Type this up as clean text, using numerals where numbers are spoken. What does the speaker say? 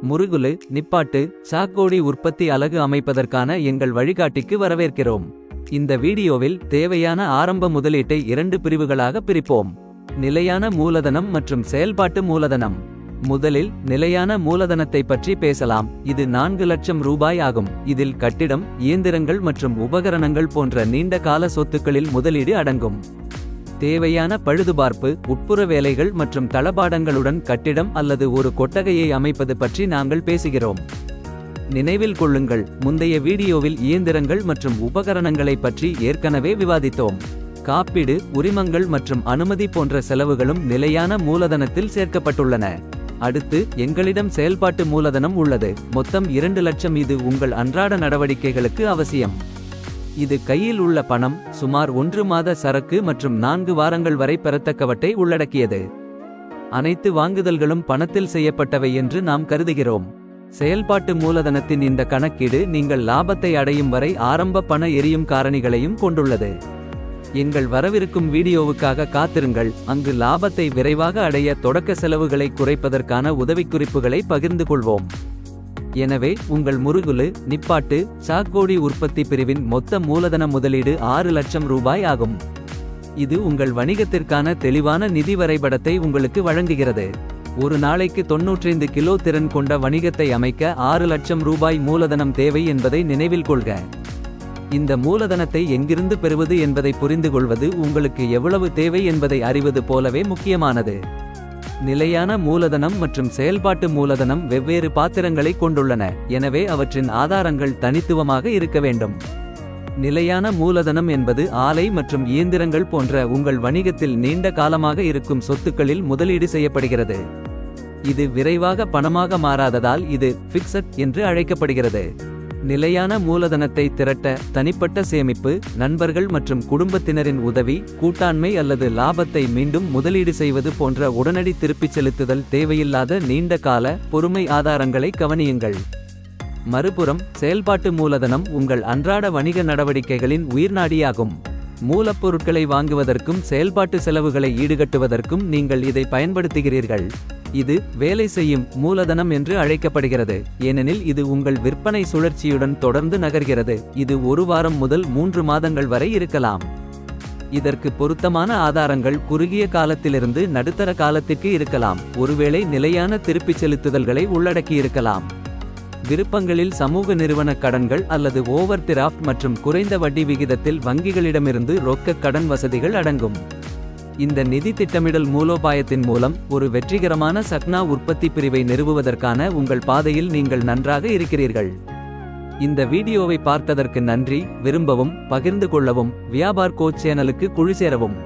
முருகுலு, நிப்பாட்டு, சாக்கோடி உற்பத்தி அலகு அமைப்பதற்கான எங்கள் வழிகாட்டிக்கு வரவேற்கிறோம். இந்த வீடியோவில் தேவையான ஆரம்ப முதலீட்டை 2 பிரிவுகளாக பிரிப்போம். நிலையான மூலதனம் மற்றும் செயல்பாட்டு மூலதனம். முதலில் நிலையான மூலதனத்தை பற்றி பேசலாம். இது 4 லட்சம் ரூபாய் ஆகும். இதில் கட்டிடம், இயந்திரங்கள் மற்றும் உபகரணங்கள் போன்ற நீண்ட கால சொத்துக்களில் முதலீடு அடங்கும். தேவையான பழுதுபார்ப்பு, உட்புற வேலைகள் மற்றும் தளபாடங்களுடன் கட்டிடம் அல்லது ஒரு கொட்டகையை அமைப்பது பற்றி நாங்கள் பேசுகிறோம். நினைவில் கொள்ளுங்கள், முந்தைய வீடியோவில் இயந்திரங்கள் மற்றும் உபகரணங்களை பற்றி ஏற்கனவே விவாதித்தோம். காப்பீடு, உரிமங்கள் மற்றும் அனுமதி போன்ற செலவுகளும் நிலையான மூலதனத்தில் சேர்க்கப்பட்டுள்ளன. அடுத்து எங்களிடம் செயல்பாட்டு மூலதனம் உள்ளது. மொத்தம் 2 லட்சம். இது உங்கள் அன்றாட நடவடிக்கைகளுக்கு அவசியம். இது கையில் உள்ள பணம், சுமார் 1 மாத சரக்கு மற்றும் 4 வாரங்கள் வரை பெறத்தக்கவற்றை உள்ளடக்கியது. அனைத்து வாங்குதல்களும் பணத்தில் செய்யப்பட்டவை என்று நாம் கருதுகிறோம். செயல்பாட்டு மூலதனத்தின் இந்த கணக்கீடு நீங்கள் லாபத்தை அடையும் வரை ஆரம்ப பண எரியும் காரணிகளையும் கொண்டுள்ளது. எங்கள் வரவிருக்கும் வீடியோவுக்காக காத்திருங்கள். அங்கு லாபத்தை விரைவாக அடைய தொடக்க செலவுகளை குறைப்பதற்கான உதவிக்குறிப்புகளை பகிர்ந்து கொள்வோம். எனவே உங்கள் முருகுலு, நிப்பாட்டு, சாக்கோடி உற்பத்தி பிரிவின் மொத்த மூலதன முதலீடு 6 லட்சம் ரூபாய் ஆகும். இது உங்கள் வணிகத்திற்கான தெளிவான நிதி வரைபடத்தை உங்களுக்கு வழங்குகிறது. ஒரு நாளைக்கு 95 கிலோ திறன் கொண்ட வணிகத்தை அமைக்க 6 லட்சம் ரூபாய் மூலதனம் தேவை என்பதை நினைவில் கொள்க. இந்த மூலதனத்தை எங்கிருந்து பெறுவது என்பதை புரிந்துகொள்வது உங்களுக்கு எவ்வளவு தேவை என்பதை அறிவது போலவே முக்கியமானது. நிலையான மூலதனம் மற்றும் செயல்பாட்டு மூலதனம் வெவ்வேறு பாத்திரங்களை கொண்டுள்ளன. எனவே அவற்றின் ஆதாரங்கள் தனித்துவமாக இருக்க வேண்டும். நிலையான மூலதனம் என்பது ஆலை மற்றும் இயந்திரங்கள் போன்ற உங்கள் வணிகத்தில் நீண்ட காலமாக இருக்கும் சொத்துக்களில் முதலீடு செய்யப்படுகிறது. இது விரைவாக பணமாக மாறாததால் இது ஃபிக்ஸட் என்று அழைக்கப்படுகிறது. நிலையான மூலதனத்தை திரட்ட தனிப்பட்ட சேமிப்பு, நண்பர்கள் மற்றும் குடும்பத்தினரின் உதவி, கூட்டாண்மை அல்லது லாபத்தை மீண்டும் முதலீடு செய்வது போன்ற உடனடி திருப்பிச் செலுத்துதல் தேவையில்லாத நீண்ட கால பொறுமை ஆதாரங்களை கவனியுங்கள். மறுபுறம் செயல்பாட்டு மூலதனம் உங்கள் அன்றாட வணிக நடவடிக்கைகளின் உயிர்நாடியாகும். மூலப்பொருட்களை வாங்குவதற்கும் செயல்பாட்டு செலவுகளை ஈடுகட்டுவதற்கும் நீங்கள் இதை பயன்படுத்துகிறீர்கள். இது வேலை செய்யும் மூலதனம் என்று அழைக்கப்படுகிறது, ஏனெனில் இது உங்கள் விற்பனை சுழற்சியுடன் தொடர்ந்து நகர்கிறது. இது 1 வாரம் முதல் 3 மாதங்கள் வரை இருக்கலாம். இதற்கு பொருத்தமான ஆதாரங்கள் குறுகிய காலத்திலிருந்து நடுத்தர காலத்திற்கு இருக்கலாம். ஒருவேளை நிலையான திருப்பிச் செலுத்துதல்களை உள்ளடக்கியிருக்கலாம். விருப்பங்களில் சமூக நிறுவன கடன்கள் அல்லது ஓவர் டிராஃப்ட் மற்றும் குறைந்த வட்டி விகிதத்தில் வங்கிகளிடமிருந்து ரொக்க கடன் வசதிகள் அடங்கும். இந்த நிதி திட்டமிடல் மூலோபாயத்தின் மூலம் ஒரு வெற்றிகரமான சக்னா உற்பத்தி பிரிவை நிறுவுவதற்கான உங்கள் பாதையில் நீங்கள் நன்றாக இருக்கிறீர்கள். இந்த வீடியோவை பார்த்ததற்கு நன்றி. விரும்பவும், பகிர்ந்து கொள்ளவும், வியாபார் கோச் சேனலுக்கு குழு சேரவும்.